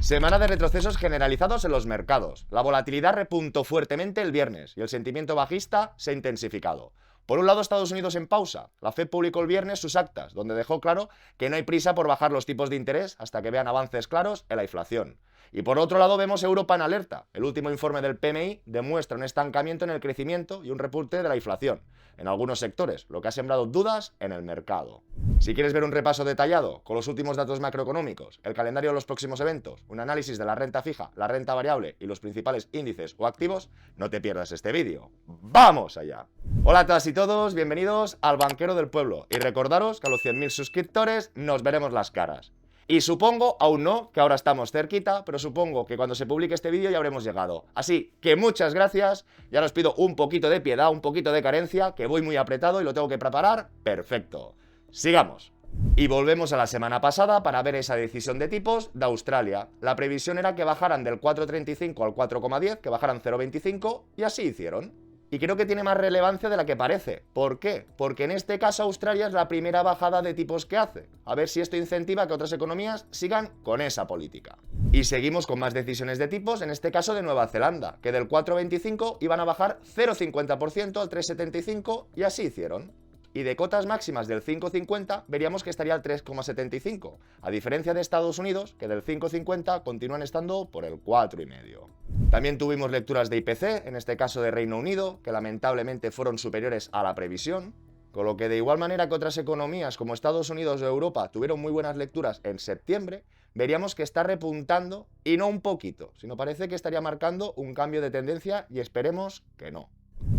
Semana de retrocesos generalizados en los mercados. La volatilidad repuntó fuertemente el viernes y el sentimiento bajista se ha intensificado. Por un lado, Estados Unidos en pausa. La Fed publicó el viernes sus actas, donde dejó claro que no hay prisa por bajar los tipos de interés hasta que vean avances claros en la inflación. Y por otro lado, vemos Europa en alerta. El último informe del PMI demuestra un estancamiento en el crecimiento y un repunte de la inflación en algunos sectores, lo que ha sembrado dudas en el mercado. Si quieres ver un repaso detallado con los últimos datos macroeconómicos, el calendario de los próximos eventos, un análisis de la renta fija, la renta variable y los principales índices o activos, no te pierdas este vídeo. ¡Vamos allá! Hola a todas y todos, bienvenidos al Banquero del Pueblo y recordaros que a los 100.000 suscriptores nos veremos las caras. Y supongo, aún no, que ahora estamos cerquita, pero supongo que cuando se publique este vídeo ya habremos llegado. Así que muchas gracias, ya os pido un poquito de piedad, un poquito de carencia, que voy muy apretado y lo tengo que preparar perfecto. Sigamos. Y volvemos a la semana pasada para ver esa decisión de tipos de Australia. La previsión era que bajaran del 4,35 al 4,10, que bajaran 0,25 y así hicieron. Y creo que tiene más relevancia de la que parece. ¿Por qué? Porque en este caso Australia es la primera bajada de tipos que hace. A ver si esto incentiva que otras economías sigan con esa política. Y seguimos con más decisiones de tipos, en este caso de Nueva Zelanda, que del 4,25 iban a bajar 0,50% al 3,75 y así hicieron. Y de cotas máximas del 5,50 veríamos que estaría al 3,75, a diferencia de Estados Unidos, que del 5,50 continúan estando por el 4,5. También tuvimos lecturas de IPC, en este caso de Reino Unido, que lamentablemente fueron superiores a la previsión, con lo que de igual manera que otras economías como Estados Unidos o Europa tuvieron muy buenas lecturas en septiembre, veríamos que está repuntando, y no un poquito, sino parece que estaría marcando un cambio de tendencia y esperemos que no.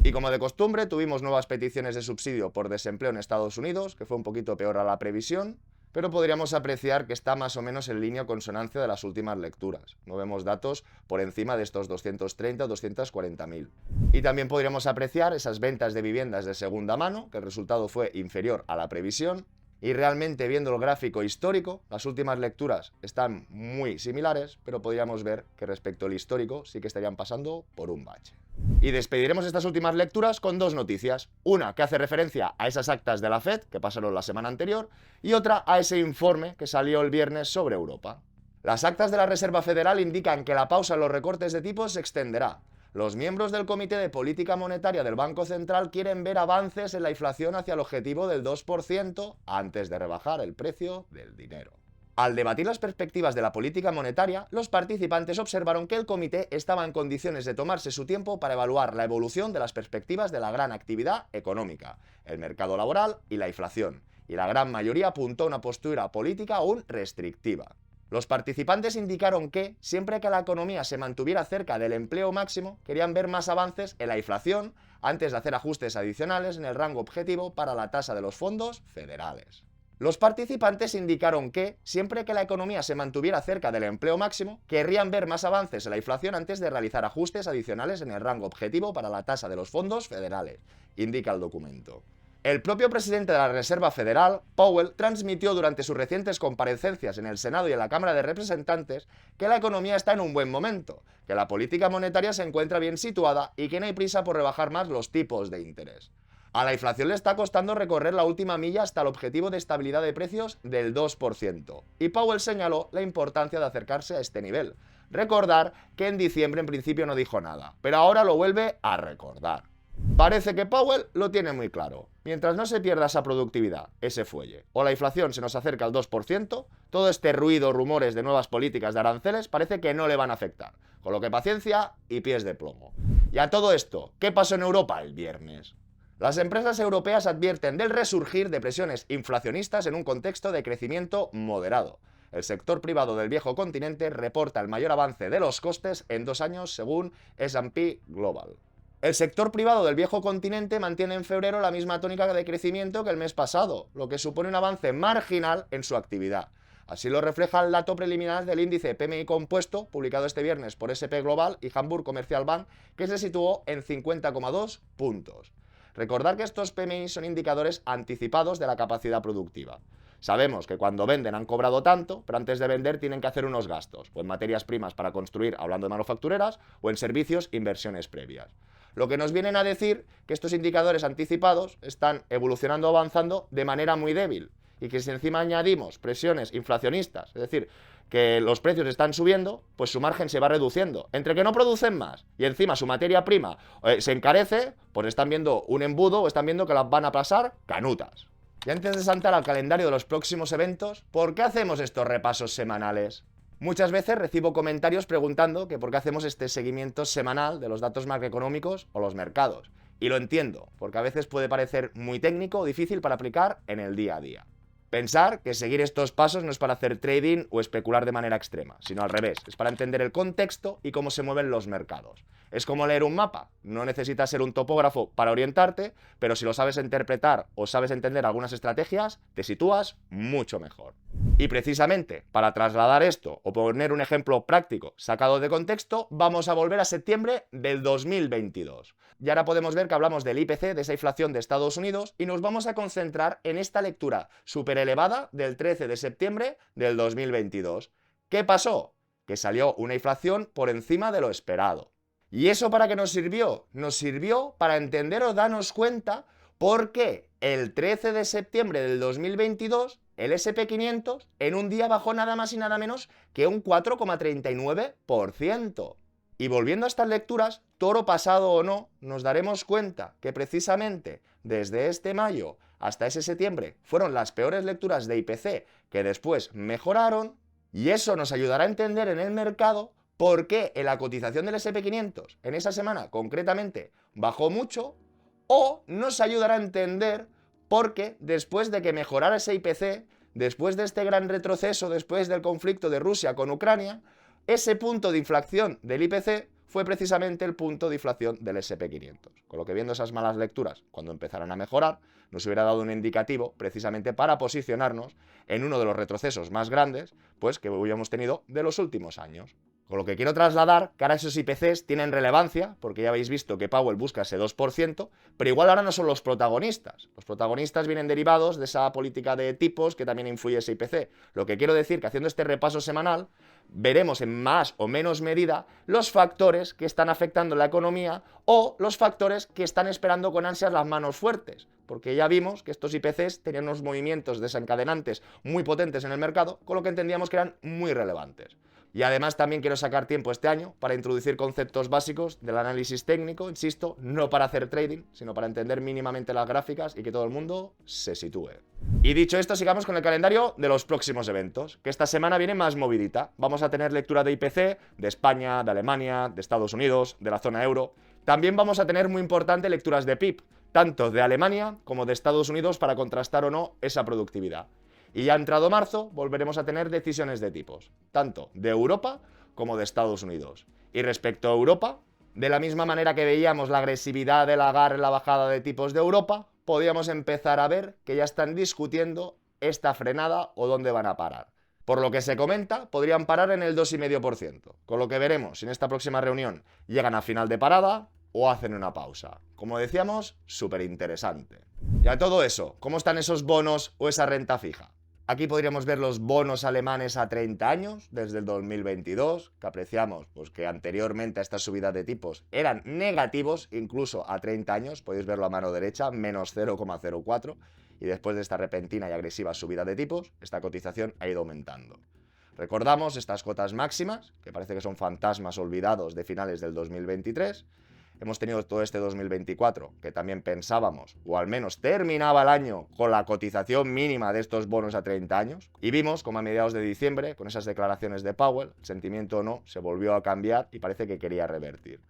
Y como de costumbre, tuvimos nuevas peticiones de subsidio por desempleo en Estados Unidos, que fue un poquito peor a la previsión, pero podríamos apreciar que está más o menos en línea o consonancia de las últimas lecturas. No vemos datos por encima de estos 230 o 240.000. Y también podríamos apreciar esas ventas de viviendas de segunda mano, que el resultado fue inferior a la previsión. Y realmente viendo el gráfico histórico, las últimas lecturas están muy similares, pero podríamos ver que respecto al histórico sí que estarían pasando por un bache. Y despediremos estas últimas lecturas con dos noticias. Una que hace referencia a esas actas de la Fed que pasaron la semana anterior y otra a ese informe que salió el viernes sobre Europa. Las actas de la Reserva Federal indican que la pausa en los recortes de tipos se extenderá. Los miembros del Comité de Política Monetaria del Banco Central quieren ver avances en la inflación hacia el objetivo del 2% antes de rebajar el precio del dinero. Al debatir las perspectivas de la política monetaria, los participantes observaron que el comité estaba en condiciones de tomarse su tiempo para evaluar la evolución de las perspectivas de la gran actividad económica, el mercado laboral y la inflación, y la gran mayoría apuntó a una postura política aún restrictiva. Los participantes indicaron que, siempre que la economía se mantuviera cerca del empleo máximo, querían ver más avances en la inflación antes de hacer ajustes adicionales en el rango objetivo para la tasa de los fondos federales. Los participantes indicaron que, siempre que la economía se mantuviera cerca del empleo máximo, querrían ver más avances en la inflación antes de realizar ajustes adicionales en el rango objetivo para la tasa de los fondos federales, indica el documento. El propio presidente de la Reserva Federal, Powell, transmitió durante sus recientes comparecencias en el Senado y en la Cámara de Representantes que la economía está en un buen momento, que la política monetaria se encuentra bien situada y que no hay prisa por rebajar más los tipos de interés. A la inflación le está costando recorrer la última milla hasta el objetivo de estabilidad de precios del 2%, y Powell señaló la importancia de acercarse a este nivel. Recordar que en diciembre en principio no dijo nada, pero ahora lo vuelve a recordar. Parece que Powell lo tiene muy claro. Mientras no se pierda esa productividad, ese fuelle, o la inflación se nos acerca al 2%, todo este ruido, rumores de nuevas políticas de aranceles parece que no le van a afectar. Con lo que paciencia y pies de plomo. Y a todo esto, ¿qué pasó en Europa el viernes? Las empresas europeas advierten del resurgir de presiones inflacionistas en un contexto de crecimiento moderado. El sector privado del viejo continente reporta el mayor avance de los costes en 2 años según S&P Global. El sector privado del viejo continente mantiene en febrero la misma tónica de crecimiento que el mes pasado, lo que supone un avance marginal en su actividad. Así lo refleja el dato preliminar del índice PMI compuesto, publicado este viernes por S&P Global y Hamburg Commercial Bank, que se situó en 50,2 puntos. Recordar que estos PMI son indicadores anticipados de la capacidad productiva. Sabemos que cuando venden han cobrado tanto, pero antes de vender tienen que hacer unos gastos, o en materias primas para construir, hablando de manufactureras, o en servicios, inversiones previas. Lo que nos vienen a decir que estos indicadores anticipados están evolucionando o avanzando de manera muy débil, y que si encima añadimos presiones inflacionistas, es decir, que los precios están subiendo, pues su margen se va reduciendo. Entre que no producen más y encima su materia prima se encarece, pues están viendo un embudo o están viendo que las van a pasar canutas. Y antes de saltar al calendario de los próximos eventos, ¿por qué hacemos estos repasos semanales? Muchas veces recibo comentarios preguntando que por qué hacemos este seguimiento semanal de los datos macroeconómicos o los mercados. Y lo entiendo, porque a veces puede parecer muy técnico o difícil para aplicar en el día a día. Pensar que seguir estos pasos no es para hacer trading o especular de manera extrema, sino al revés, es para entender el contexto y cómo se mueven los mercados. Es como leer un mapa, no necesitas ser un topógrafo para orientarte, pero si lo sabes interpretar o sabes entender algunas estrategias, te sitúas mucho mejor. Y precisamente para trasladar esto o poner un ejemplo práctico sacado de contexto, vamos a volver a septiembre del 2022. Y ahora podemos ver que hablamos del IPC, de esa inflación de Estados Unidos, y nos vamos a concentrar en esta lectura súper elevada del 13 de septiembre del 2022. ¿Qué pasó? Que salió una inflación por encima de lo esperado. ¿Y eso para qué nos sirvió? Nos sirvió para entender o darnos cuenta por qué el 13 de septiembre del 2022 el S&P 500 en un día bajó nada más y nada menos que un 4,39%. Y volviendo a estas lecturas, toro pasado o no, nos daremos cuenta que precisamente desde este mayo hasta ese septiembre fueron las peores lecturas de IPC que después mejoraron, y eso nos ayudará a entender en el mercado por qué en la cotización del S&P 500 en esa semana concretamente bajó mucho, o nos ayudará a entender por qué después de que mejorara ese IPC, después de este gran retroceso, después del conflicto de Rusia con Ucrania, ese punto de inflación del IPC fue precisamente el punto de inflación del S&P 500. Con lo que viendo esas malas lecturas, cuando empezaran a mejorar, nos hubiera dado un indicativo precisamente para posicionarnos en uno de los retrocesos más grandes pues, que hubiéramos tenido de los últimos años. Con lo que quiero trasladar que ahora esos IPCs tienen relevancia, porque ya habéis visto que Powell busca ese 2%, pero igual ahora no son los protagonistas. Los protagonistas vienen derivados de esa política de tipos que también influye ese IPC. Lo que quiero decir que haciendo este repaso semanal, veremos en más o menos medida los factores que están afectando la economía o los factores que están esperando con ansias las manos fuertes. Porque ya vimos que estos IPCs tenían unos movimientos desencadenantes muy potentes en el mercado, con lo que entendíamos que eran muy relevantes. Y además también quiero sacar tiempo este año para introducir conceptos básicos del análisis técnico, insisto, no para hacer trading, sino para entender mínimamente las gráficas y que todo el mundo se sitúe. Y dicho esto, sigamos con el calendario de los próximos eventos, que esta semana viene más movidita. Vamos a tener lectura de IPC, de España, de Alemania, de Estados Unidos, de la zona euro. También vamos a tener muy importante lecturas de PIB, tanto de Alemania como de Estados Unidos para contrastar o no esa productividad. Y ya entrado marzo, volveremos a tener decisiones de tipos, tanto de Europa como de Estados Unidos. Y respecto a Europa, de la misma manera que veíamos la agresividad de Lagarde en la bajada de tipos de Europa, podíamos empezar a ver que ya están discutiendo esta frenada o dónde van a parar. Por lo que se comenta, podrían parar en el 2,5%, con lo que veremos si en esta próxima reunión llegan a final de parada o hacen una pausa. Como decíamos, súper interesante. Y a todo eso, ¿cómo están esos bonos o esa renta fija? Aquí podríamos ver los bonos alemanes a 30 años, desde el 2022, que apreciamos pues, que anteriormente a esta subida de tipos eran negativos, incluso a 30 años, podéis verlo a mano derecha, menos 0,04, y después de esta repentina y agresiva subida de tipos, esta cotización ha ido aumentando. Recordamos estas cotas máximas, que parece que son fantasmas olvidados de finales del 2023, hemos tenido todo este 2024, que también pensábamos, o al menos terminaba el año con la cotización mínima de estos bonos a 30 años, y vimos como a mediados de diciembre, con esas declaraciones de Powell, el sentimiento o no, se volvió a cambiar y parece que quería revertir.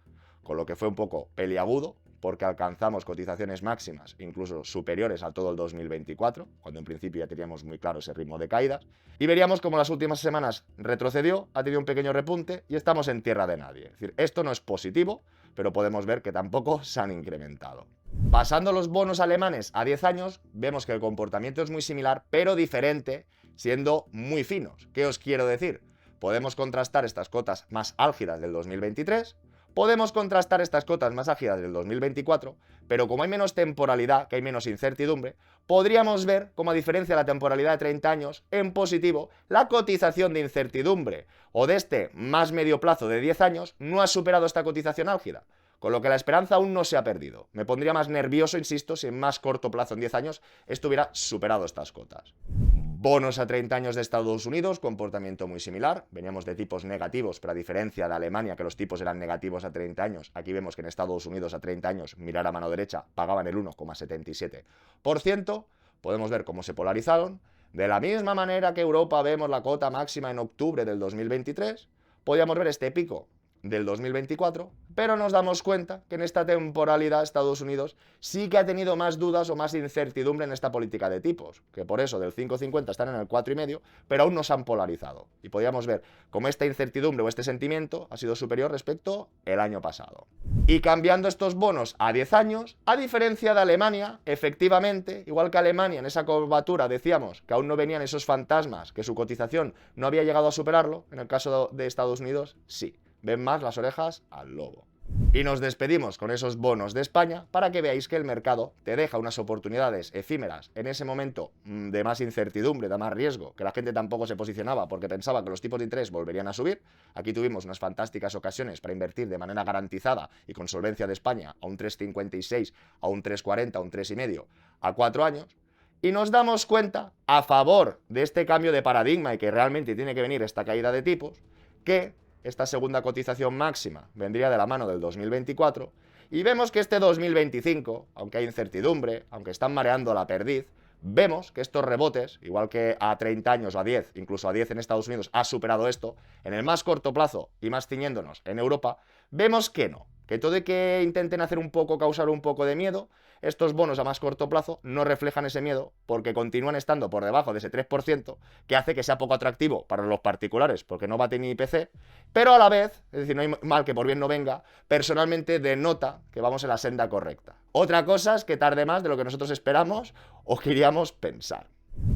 Con lo que fue un poco peliagudo, porque alcanzamos cotizaciones máximas, incluso superiores a todo el 2024, cuando en principio ya teníamos muy claro ese ritmo de caídas, y veríamos como las últimas semanas retrocedió, ha tenido un pequeño repunte y estamos en tierra de nadie. Es decir, esto no es positivo, pero podemos ver que tampoco se han incrementado. Pasando los bonos alemanes a 10 años, vemos que el comportamiento es muy similar, pero diferente, siendo muy finos. ¿Qué os quiero decir? Podemos contrastar estas cotas más álgidas del 2023, podemos contrastar estas cotas más álgidas del 2024, pero como hay menos temporalidad, que hay menos incertidumbre, podríamos ver, como a diferencia de la temporalidad de 30 años, en positivo, la cotización de incertidumbre o de este más medio plazo de 10 años no ha superado esta cotización álgida, con lo que la esperanza aún no se ha perdido. Me pondría más nervioso, insisto, si en más corto plazo, en 10 años, esto hubiera superado estas cotas. Bonos a 30 años de Estados Unidos, comportamiento muy similar. Veníamos de tipos negativos, pero a diferencia de Alemania, que los tipos eran negativos a 30 años, aquí vemos que en Estados Unidos a 30 años, mirar a mano derecha, pagaban el 1,77%. Podemos ver cómo se polarizaron. De la misma manera que Europa vemos la cota máxima en octubre del 2023, podíamos ver este pico del 2024, pero nos damos cuenta que en esta temporalidad Estados Unidos sí que ha tenido más dudas o más incertidumbre en esta política de tipos, que por eso del 5,50 están en el 4,5, pero aún no se han polarizado. Y podríamos ver cómo esta incertidumbre o este sentimiento ha sido superior respecto al año pasado. Y cambiando estos bonos a 10 años, a diferencia de Alemania, efectivamente, igual que Alemania en esa curvatura decíamos que aún no venían esos fantasmas, que su cotización no había llegado a superarlo, en el caso de Estados Unidos, sí. Ven más las orejas al lobo. Y nos despedimos con esos bonos de España para que veáis que el mercado te deja unas oportunidades efímeras en ese momento de más incertidumbre, de más riesgo, que la gente tampoco se posicionaba porque pensaba que los tipos de interés volverían a subir. Aquí tuvimos unas fantásticas ocasiones para invertir de manera garantizada y con solvencia de España a un 3,56, a un 3,40, a un 3,5, a 4 años. Y nos damos cuenta, a favor de este cambio de paradigma y que realmente tiene que venir esta caída de tipos, que esta segunda cotización máxima vendría de la mano del 2024 y vemos que este 2025, aunque hay incertidumbre, aunque están mareando la perdiz, vemos que estos rebotes, igual que a 30 años o a 10, incluso a 10 en Estados Unidos, ha superado esto, en el más corto plazo y más ciñéndonos en Europa, vemos que no, que todo y que intenten hacer un poco, causar un poco de miedo, estos bonos a más corto plazo no reflejan ese miedo porque continúan estando por debajo de ese 3%, que hace que sea poco atractivo para los particulares porque no bate ni IPC, pero a la vez, es decir, no hay mal que por bien no venga, personalmente denota que vamos en la senda correcta. Otra cosa es que tarde más de lo que nosotros esperamos o queríamos pensar.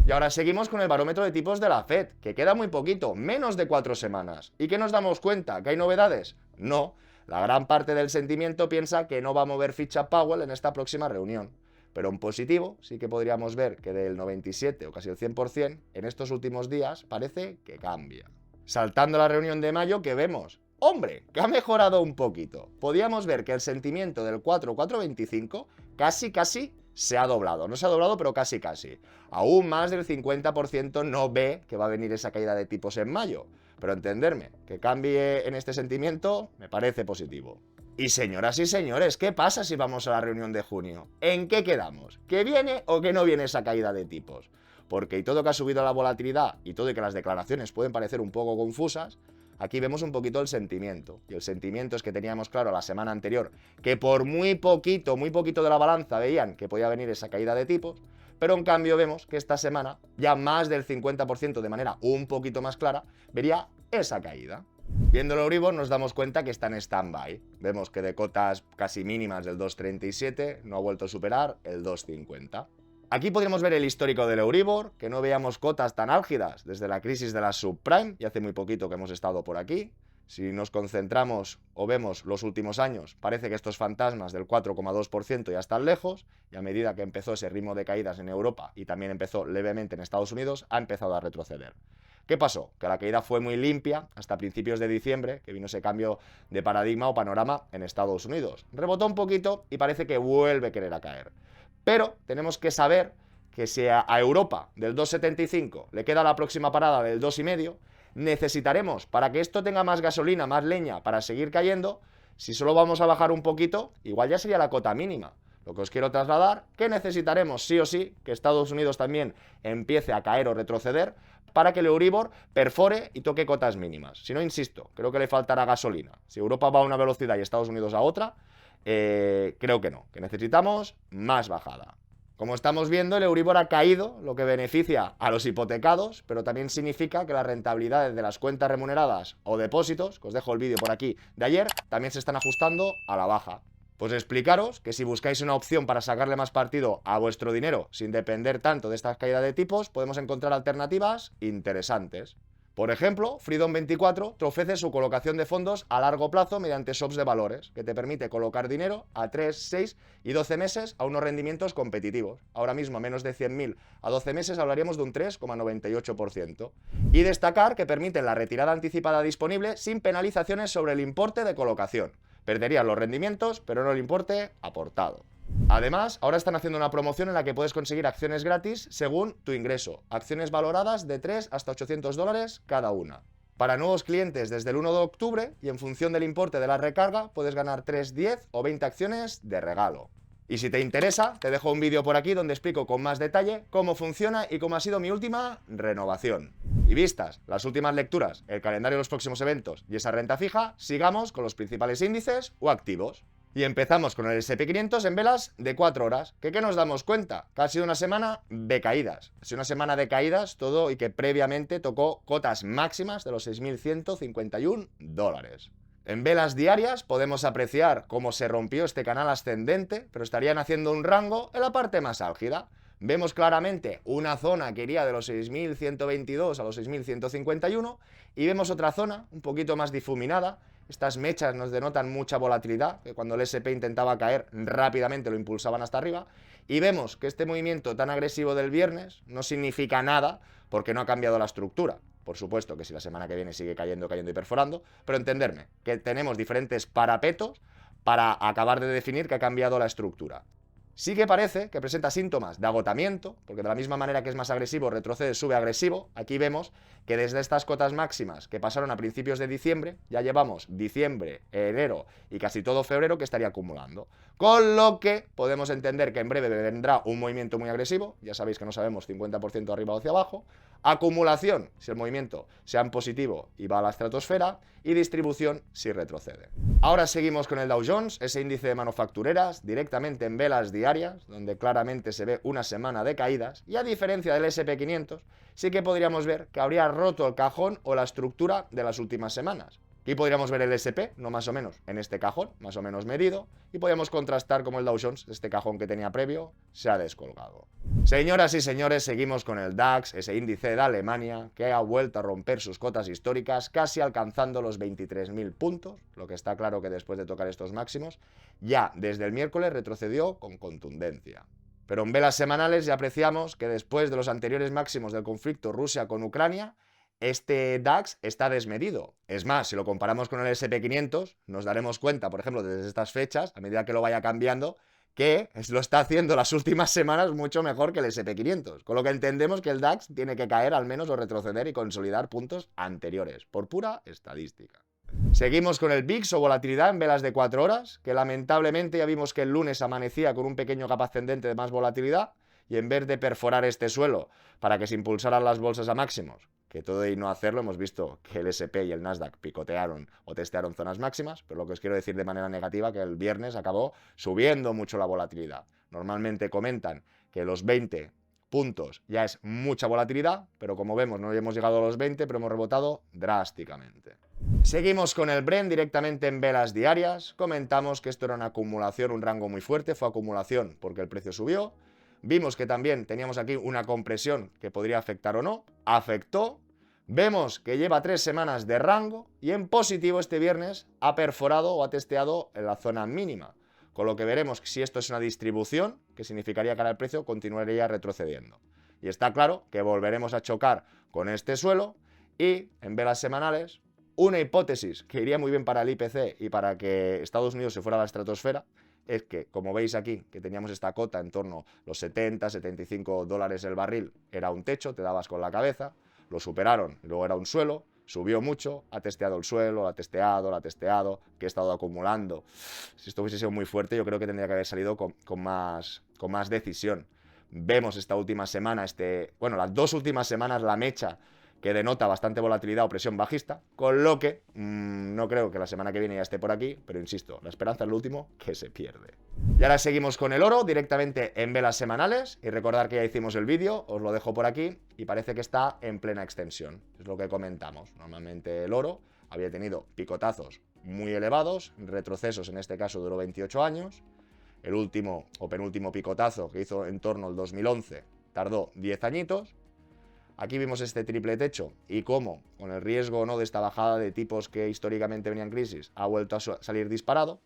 Y ahora seguimos con el barómetro de tipos de la Fed, que queda muy poquito, menos de 4 semanas. ¿Y qué nos damos cuenta? ¿Que hay novedades? No. La gran parte del sentimiento piensa que no va a mover ficha Powell en esta próxima reunión. Pero en positivo sí que podríamos ver que del 97 o casi el 100% en estos últimos días parece que cambia. Saltando a la reunión de mayo, ¿qué vemos? ¡Hombre! Que ha mejorado un poquito. Podíamos ver que el sentimiento del 4,425 casi se ha doblado. No se ha doblado, pero casi. Aún más del 50% no ve que va a venir esa caída de tipos en mayo. Pero entenderme, que cambie en este sentimiento me parece positivo. Y señoras y señores, ¿qué pasa si vamos a la reunión de junio? ¿En qué quedamos? ¿Que viene o que no viene esa caída de tipos? Porque y todo que ha subido la volatilidad y todo y que las declaraciones pueden parecer un poco confusas, aquí vemos un poquito el sentimiento. Y el sentimiento es que teníamos claro la semana anterior que por muy poquito de la balanza veían que podía venir esa caída de tipos, pero en cambio vemos que esta semana ya más del 50% de manera un poquito más clara vería esa caída. Viendo el Euribor nos damos cuenta que está en stand-by. Vemos que de cotas casi mínimas del 2,37 no ha vuelto a superar el 2,50. Aquí podríamos ver el histórico del Euribor, que no veíamos cotas tan álgidas desde la crisis de la subprime, y hace muy poquito que hemos estado por aquí. Si nos concentramos o vemos los últimos años, parece que estos fantasmas del 4,2% ya están lejos, y a medida que empezó ese ritmo de caídas en Europa y también empezó levemente en Estados Unidos, ha empezado a retroceder. ¿Qué pasó? Que la caída fue muy limpia hasta principios de diciembre, que vino ese cambio de paradigma o panorama en Estados Unidos. Rebotó un poquito y parece que vuelve a querer a caer. Pero tenemos que saber que si a Europa del 2,75 le queda la próxima parada del 2,5, necesitaremos, para que esto tenga más gasolina, más leña para seguir cayendo, si solo vamos a bajar un poquito, igual ya sería la cota mínima. Lo que os quiero trasladar, que necesitaremos sí o sí que Estados Unidos también empiece a caer o retroceder para que el Euribor perfore y toque cotas mínimas. Si no, insisto, creo que le faltará gasolina. Si Europa va a una velocidad y Estados Unidos a otra, creo que no, que necesitamos más bajada. Como estamos viendo, el Euribor ha caído, lo que beneficia a los hipotecados, pero también significa que las rentabilidades de las cuentas remuneradas o depósitos, que os dejo el vídeo por aquí de ayer, también se están ajustando a la baja. Pues explicaros que si buscáis una opción para sacarle más partido a vuestro dinero sin depender tanto de esta caída de tipos, podemos encontrar alternativas interesantes. Por ejemplo, Freedom24 te ofrece su colocación de fondos a largo plazo mediante swaps de valores, que te permite colocar dinero a 3, 6 y 12 meses a unos rendimientos competitivos. Ahora mismo, a menos de 100.000 a 12 meses, hablaríamos de un 3,98%. Y destacar que permiten la retirada anticipada disponible sin penalizaciones sobre el importe de colocación. Perderían los rendimientos, pero no el importe aportado. Además, ahora están haciendo una promoción en la que puedes conseguir acciones gratis según tu ingreso. Acciones valoradas de 3 hasta 800 dólares cada una. Para nuevos clientes desde el 1 de octubre y en función del importe de la recarga puedes ganar 3, 10 o 20 acciones de regalo. Y si te interesa, te dejo un vídeo por aquí donde explico con más detalle cómo funciona y cómo ha sido mi última renovación. Y vistas las últimas lecturas, el calendario de los próximos eventos y esa renta fija, sigamos con los principales índices o activos. Y empezamos con el S&P500 en velas de 4 horas. ¿Qué nos damos cuenta? Que ha sido una semana de caídas. Ha sido una semana de caídas todo y que previamente tocó cotas máximas de los 6.151 dólares. En velas diarias podemos apreciar cómo se rompió este canal ascendente, pero estarían haciendo un rango en la parte más álgida. Vemos claramente una zona que iría de los 6.122 a los 6.151 y vemos otra zona un poquito más difuminada. Estas mechas nos denotan mucha volatilidad, que cuando el S&P intentaba caer rápidamente lo impulsaban hasta arriba. Y vemos que este movimiento tan agresivo del viernes no significa nada porque no ha cambiado la estructura. Por supuesto que si la semana que viene sigue cayendo y perforando, pero entenderme que tenemos diferentes parapetos para acabar de definir que ha cambiado la estructura. Sí que parece que presenta síntomas de agotamiento, porque de la misma manera que es más agresivo, retrocede, sube agresivo. Aquí vemos que desde estas cotas máximas que pasaron a principios de diciembre, ya llevamos diciembre, enero y casi todo febrero que estaría acumulando. Con lo que podemos entender que en breve vendrá un movimiento muy agresivo, ya sabéis que no sabemos 50% arriba o hacia abajo, acumulación si el movimiento sea en positivo y va a la estratosfera, y distribución si retrocede. Ahora seguimos con el Dow Jones, ese índice de manufactureras, directamente en velas diarias, donde claramente se ve una semana de caídas, y a diferencia del S&P500, sí que podríamos ver que habría roto el cajón o la estructura de las últimas semanas. Aquí podríamos ver el S&P, no más o menos, en este cajón, más o menos medido, y podríamos contrastar como el Dow Jones, este cajón que tenía previo, se ha descolgado. Señoras y señores, seguimos con el DAX, ese índice de Alemania, que ha vuelto a romper sus cotas históricas, casi alcanzando los 23.000 puntos, lo que está claro que después de tocar estos máximos, ya desde el miércoles retrocedió con contundencia. Pero en velas semanales ya apreciamos que después de los anteriores máximos del conflicto Rusia con Ucrania, este DAX está desmedido. Es más, si lo comparamos con el S&P500, nos daremos cuenta, por ejemplo, desde estas fechas, a medida que lo vaya cambiando, que lo está haciendo las últimas semanas mucho mejor que el S&P500. Con lo que entendemos que el DAX tiene que caer al menos o retroceder y consolidar puntos anteriores, por pura estadística. Seguimos con el VIX o volatilidad en velas de 4 horas, que lamentablemente ya vimos que el lunes amanecía con un pequeño gap ascendente de más volatilidad, y en vez de perforar este suelo para que se impulsaran las bolsas a máximos, que todo y no hacerlo, hemos visto que el S&P y el Nasdaq picotearon o testearon zonas máximas, pero lo que os quiero decir de manera negativa que el viernes acabó subiendo mucho la volatilidad. Normalmente comentan que los 20 puntos ya es mucha volatilidad, pero como vemos no hemos llegado a los 20, pero hemos rebotado drásticamente. Seguimos con el Brent directamente en velas diarias. Comentamos que esto era una acumulación, un rango muy fuerte, fue acumulación porque el precio subió. Vimos que también teníamos aquí una compresión que podría afectar o no, afectó. Vemos que lleva 3 semanas de rango y en positivo este viernes ha perforado o ha testeado en la zona mínima. Con lo que veremos si esto es una distribución, que significaría que ahora el precio continuaría retrocediendo. Y está claro que volveremos a chocar con este suelo y en velas semanales, una hipótesis que iría muy bien para el IPC y para que Estados Unidos se fuera a la estratosfera, es que, como veis aquí, que teníamos esta cota en torno a los 70, 75 dólares el barril, era un techo, te dabas con la cabeza, lo superaron, luego era un suelo, subió mucho, ha testeado el suelo, lo ha testeado, que he estado acumulando. Si esto hubiese sido muy fuerte, yo creo que tendría que haber salido con más decisión. Vemos esta última semana, las 2 últimas semanas, la mecha, que denota bastante volatilidad o presión bajista, con lo que no creo que la semana que viene ya esté por aquí, pero insisto, la esperanza es lo último que se pierde. Y ahora seguimos con el oro, directamente en velas semanales, y recordar que ya hicimos el vídeo, os lo dejo por aquí, y parece que está en plena extensión, es lo que comentamos. Normalmente el oro había tenido picotazos muy elevados, retrocesos en este caso duró 28 años, el último o penúltimo picotazo que hizo en torno al 2011 tardó 10 añitos. Aquí vimos este triple techo y cómo, con el riesgo o no de esta bajada de tipos que históricamente venían en crisis, ha vuelto a salir disparado.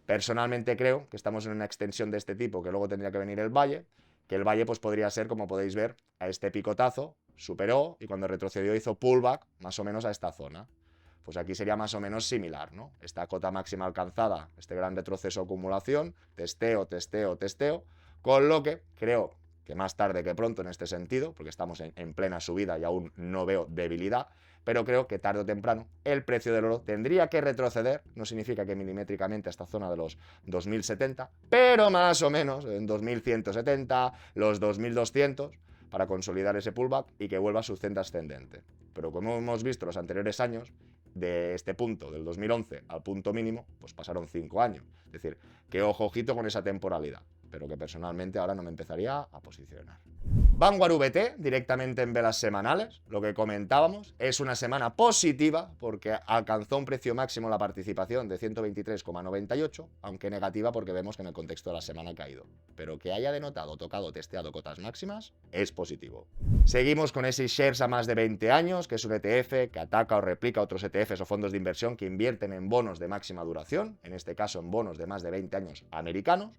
Personalmente creo que estamos en una extensión de este tipo, que luego tendría que venir el valle, que el valle pues podría ser, como podéis ver, a este picotazo, superó y cuando retrocedió hizo pullback más o menos a esta zona. pues aquí sería más o menos similar, ¿no? Esta cota máxima alcanzada, este gran retroceso acumulación, testeo, con lo que creo que más tarde que pronto en este sentido, porque estamos en plena subida y aún no veo debilidad, pero creo que tarde o temprano el precio del oro tendría que retroceder, no significa que milimétricamente a esta zona de los 2070, pero más o menos en 2170, los 2200, para consolidar ese pullback y que vuelva a su senda ascendente. Pero como hemos visto los anteriores años, de este punto, del 2011 al punto mínimo, pues pasaron 5 años. Es decir, que ojito con esa temporalidad, pero que personalmente ahora no me empezaría a posicionar. Vanguard VT, directamente en velas semanales, lo que comentábamos, es una semana positiva porque alcanzó un precio máximo la participación de 123,98, aunque negativa porque vemos que en el contexto de la semana ha caído. Pero que haya denotado, tocado, testeado cotas máximas, es positivo. Seguimos con ese Shares a más de 20 años, que es un ETF que ataca o replica otros ETFs o fondos de inversión que invierten en bonos de máxima duración, en este caso en bonos de más de 20 años americanos.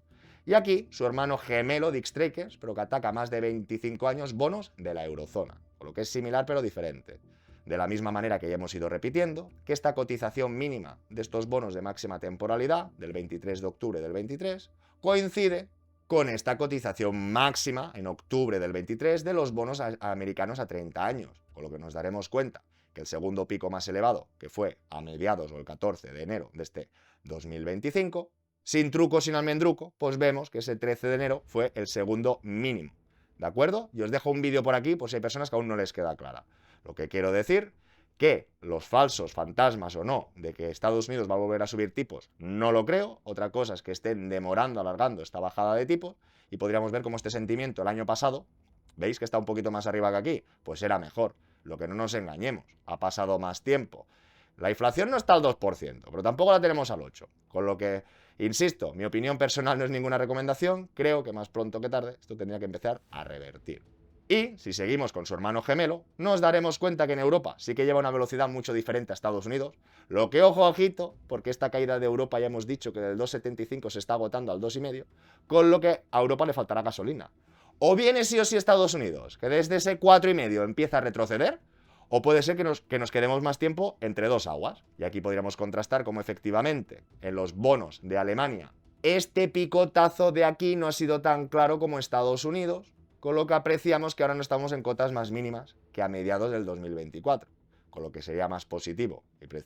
Y aquí, su hermano gemelo, Dixtrakers, pero que ataca más de 25 años bonos de la eurozona, con lo que es similar pero diferente. De la misma manera que ya hemos ido repitiendo, que esta cotización mínima de estos bonos de máxima temporalidad, del 23 de octubre del 23, coincide con esta cotización máxima en octubre del 23 de los bonos americanos a 30 años, con lo que nos daremos cuenta que el segundo pico más elevado, que fue a mediados o el 14 de enero de este 2025, sin truco, sin almendruco, pues vemos que ese 13 de enero fue el segundo mínimo, ¿de acuerdo? Y os dejo un vídeo por aquí por si hay personas que aún no les queda clara. Lo que quiero decir, que los falsos fantasmas o no de que Estados Unidos va a volver a subir tipos, no lo creo. Otra cosa es que estén demorando, alargando esta bajada de tipos y podríamos ver cómo este sentimiento el año pasado, ¿veis que está un poquito más arriba que aquí? Pues era mejor. Lo que no nos engañemos, ha pasado más tiempo. La inflación no está al 2%, pero tampoco la tenemos al 8%. Con lo que, insisto, mi opinión personal no es ninguna recomendación. Creo que más pronto que tarde esto tendría que empezar a revertir. Y, si seguimos con su hermano gemelo, nos daremos cuenta que en Europa sí que lleva una velocidad mucho diferente a Estados Unidos. Lo que, ojito, porque esta caída de Europa ya hemos dicho que del 2,75 se está agotando al 2,5, con lo que a Europa le faltará gasolina. O viene sí o sí Estados Unidos, que desde ese 4,5 empieza a retroceder, o puede ser que nos quedemos más tiempo entre dos aguas. Y aquí podríamos contrastar cómo efectivamente en los bonos de Alemania este picotazo de aquí no ha sido tan claro como Estados Unidos, con lo que apreciamos que ahora no estamos en cotas más mínimas que a mediados del 2024, con lo que sería más positivo,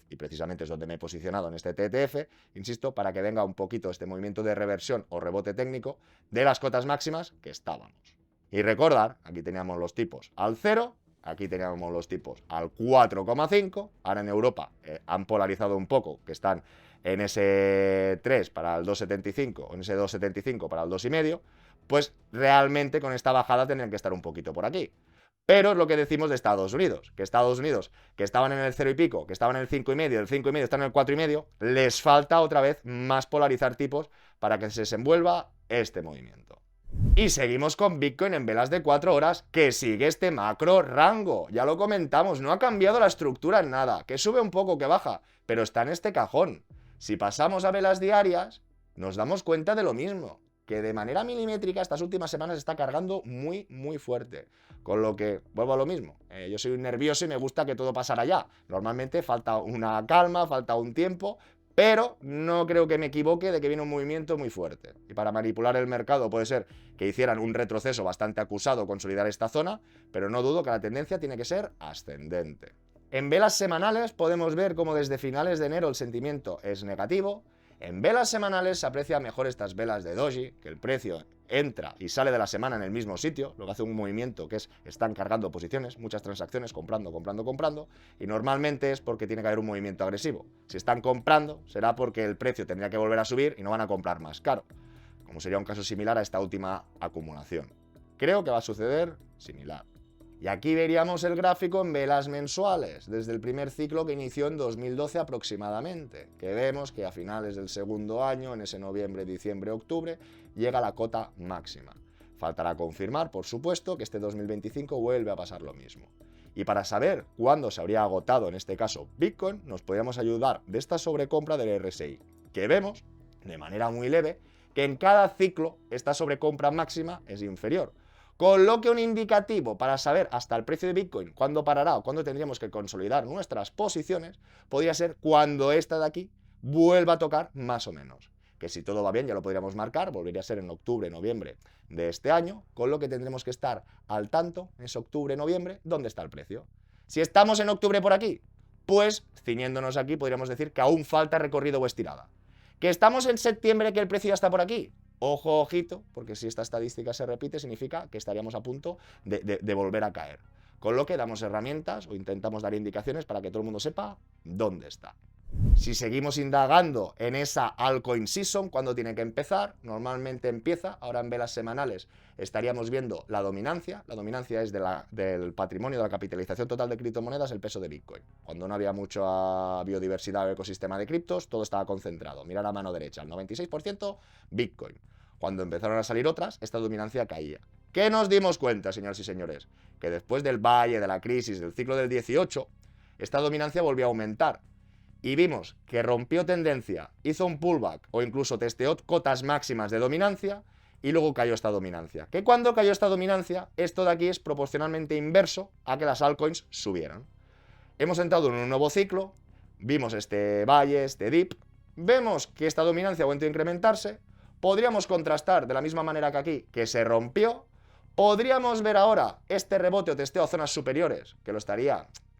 y precisamente es donde me he posicionado en este TTF, insisto, para que venga un poquito este movimiento de reversión o rebote técnico de las cotas máximas que estábamos. Y recordar, aquí teníamos los tipos al 0, aquí teníamos los tipos al 4,5, ahora en Europa han polarizado un poco, que están en ese 3 para el 2,75 o en ese 2,75 para el 2,5, pues realmente con esta bajada tendrían que estar un poquito por aquí. Pero es lo que decimos de Estados Unidos, que estaban en el 0 y pico, que estaban en el 5,5, el 5,5 están en el 4,5, les falta otra vez más polarizar tipos para que se desenvuelva este movimiento. Y seguimos con Bitcoin en velas de 4 horas, que sigue este macro rango. Ya lo comentamos, no ha cambiado la estructura en nada, que sube un poco, que baja, pero está en este cajón. Si pasamos a velas diarias, nos damos cuenta de lo mismo, que de manera milimétrica estas últimas semanas está cargando muy, muy fuerte. Con lo que, vuelvo a lo mismo, yo soy un nervioso y me gusta que todo pasara ya. Normalmente falta una calma, falta un tiempo, pero no creo que me equivoque de que viene un movimiento muy fuerte. Y para manipular el mercado puede ser que hicieran un retroceso bastante acusado, consolidar esta zona, pero no dudo que la tendencia tiene que ser ascendente. En velas semanales podemos ver cómo desde finales de enero el sentimiento es negativo. En velas semanales se aprecia mejor estas velas de doji, que el precio entra y sale de la semana en el mismo sitio, lo que hace un movimiento que es, están cargando posiciones, muchas transacciones, comprando, y normalmente es porque tiene que haber un movimiento agresivo. Si están comprando, será porque el precio tendría que volver a subir y no van a comprar más caro, como sería un caso similar a esta última acumulación. Creo que va a suceder similar. Y aquí veríamos el gráfico en velas mensuales, desde el primer ciclo que inició en 2012 aproximadamente, que vemos que a finales del segundo año, en ese noviembre, diciembre, octubre, llega la cota máxima. Faltará confirmar, por supuesto, que este 2025 vuelve a pasar lo mismo. Y para saber cuándo se habría agotado, en este caso, Bitcoin, nos podríamos ayudar de esta sobrecompra del RSI, que vemos, de manera muy leve, que en cada ciclo esta sobrecompra máxima es inferior. Con lo que un indicativo para saber hasta el precio de Bitcoin cuándo parará o cuándo tendríamos que consolidar nuestras posiciones podría ser cuando esta de aquí vuelva a tocar más o menos. Que si todo va bien ya lo podríamos marcar, volvería a ser en octubre, noviembre de este año, con lo que tendremos que estar al tanto en ese octubre, noviembre, dónde está el precio. Si estamos en octubre por aquí, pues ciñéndonos aquí podríamos decir que aún falta recorrido o estirada. ¿Que estamos en septiembre que el precio ya está por aquí? Ojo, ojito, porque si esta estadística se repite significa que estaríamos a punto de volver a caer. Con lo que damos herramientas o intentamos dar indicaciones para que todo el mundo sepa dónde está. Si seguimos indagando en esa altcoin season, ¿cuándo tiene que empezar? Normalmente empieza, ahora en velas semanales estaríamos viendo la dominancia. La dominancia es del patrimonio, de la capitalización total de criptomonedas, el peso de Bitcoin. Cuando no había mucha biodiversidad o ecosistema de criptos, todo estaba concentrado. Mirar a mano derecha, el 96% Bitcoin. Cuando empezaron a salir otras, esta dominancia caía. ¿Qué nos dimos cuenta, señoras y señores? Que después del valle, de la crisis, del ciclo del 18, esta dominancia volvió a aumentar. Y vimos que rompió tendencia, hizo un pullback o incluso testeó cotas máximas de dominancia y luego cayó esta dominancia. Que cuando cayó esta dominancia, esto de aquí es proporcionalmente inverso a que las altcoins subieran. Hemos entrado en un nuevo ciclo, vimos este valle, este dip, vemos que esta dominancia ha vuelto a incrementarse, podríamos contrastar de la misma manera que aquí, que se rompió, podríamos ver ahora este rebote o testeo a zonas superiores,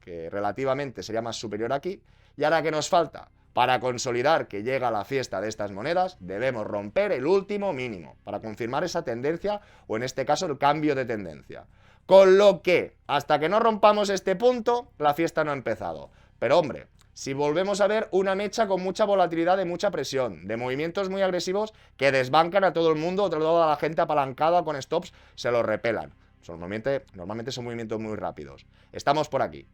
que relativamente sería más superior aquí. Y ahora, ¿qué nos falta? Para consolidar que llega la fiesta de estas monedas, debemos romper el último mínimo para confirmar esa tendencia o en este caso el cambio de tendencia. Con lo que, hasta que no rompamos este punto, la fiesta no ha empezado. Pero hombre, si volvemos a ver una mecha con mucha volatilidad, de mucha presión, de movimientos muy agresivos que desbancan a todo el mundo, otro lado a la gente apalancada con stops, se los repelan. Normalmente son movimientos muy rápidos. Estamos por aquí.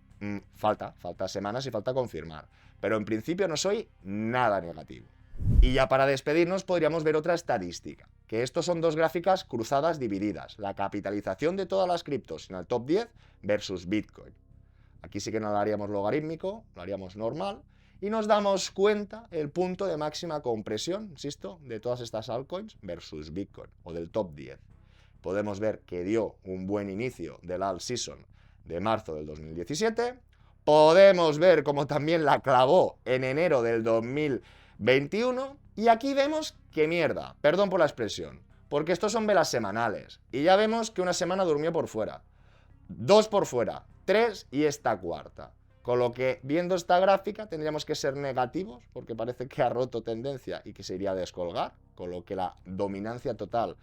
Falta semanas y falta confirmar. Pero en principio no soy nada negativo. Y ya para despedirnos podríamos ver otra estadística. Que estos son dos gráficas cruzadas divididas. La capitalización de todas las criptos en el top 10 versus Bitcoin. Aquí sí que no lo haríamos logarítmico, lo haríamos normal. Y nos damos cuenta el punto de máxima compresión, insisto, de todas estas altcoins versus Bitcoin o del top 10. Podemos ver que dio un buen inicio del alt season de marzo del 2017. Podemos ver como también la clavó en enero del 2021. Y aquí vemos que mierda, perdón por la expresión, porque estos son velas semanales. Y ya vemos que una semana durmió por fuera, 2 por fuera, 3 y esta cuarta. Con lo que, viendo esta gráfica, tendríamos que ser negativos, porque parece que ha roto tendencia y que se iría a descolgar, con lo que la dominancia total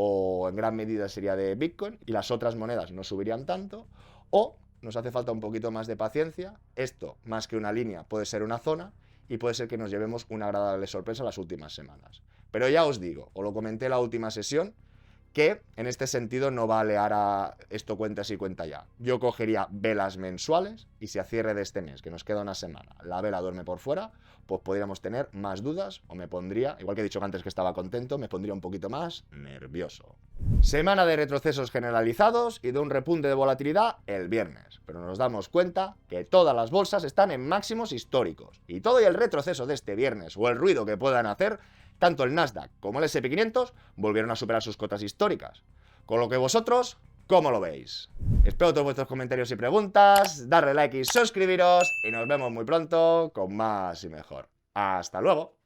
o en gran medida sería de Bitcoin y las otras monedas no subirían tanto, o nos hace falta un poquito más de paciencia. Esto, más que una línea, puede ser una zona y puede ser que nos llevemos una agradable sorpresa las últimas semanas. Pero ya os digo, os lo comenté en la última sesión, que en este sentido no vale ahora esto cuenta si cuenta ya. Yo cogería velas mensuales y si a cierre de este mes, que nos queda una semana, la vela duerme por fuera, pues podríamos tener más dudas o me pondría, igual que he dicho antes que estaba contento, me pondría un poquito más nervioso. Semana de retrocesos generalizados y de un repunte de volatilidad el viernes, pero nos damos cuenta que todas las bolsas están en máximos históricos y todo y el retroceso de este viernes o el ruido que puedan hacer, tanto el Nasdaq como el S&P 500 volvieron a superar sus cotas históricas. Con lo que vosotros, ¿cómo lo veis? Espero todos vuestros comentarios y preguntas, darle like y suscribiros y nos vemos muy pronto con más y mejor. ¡Hasta luego!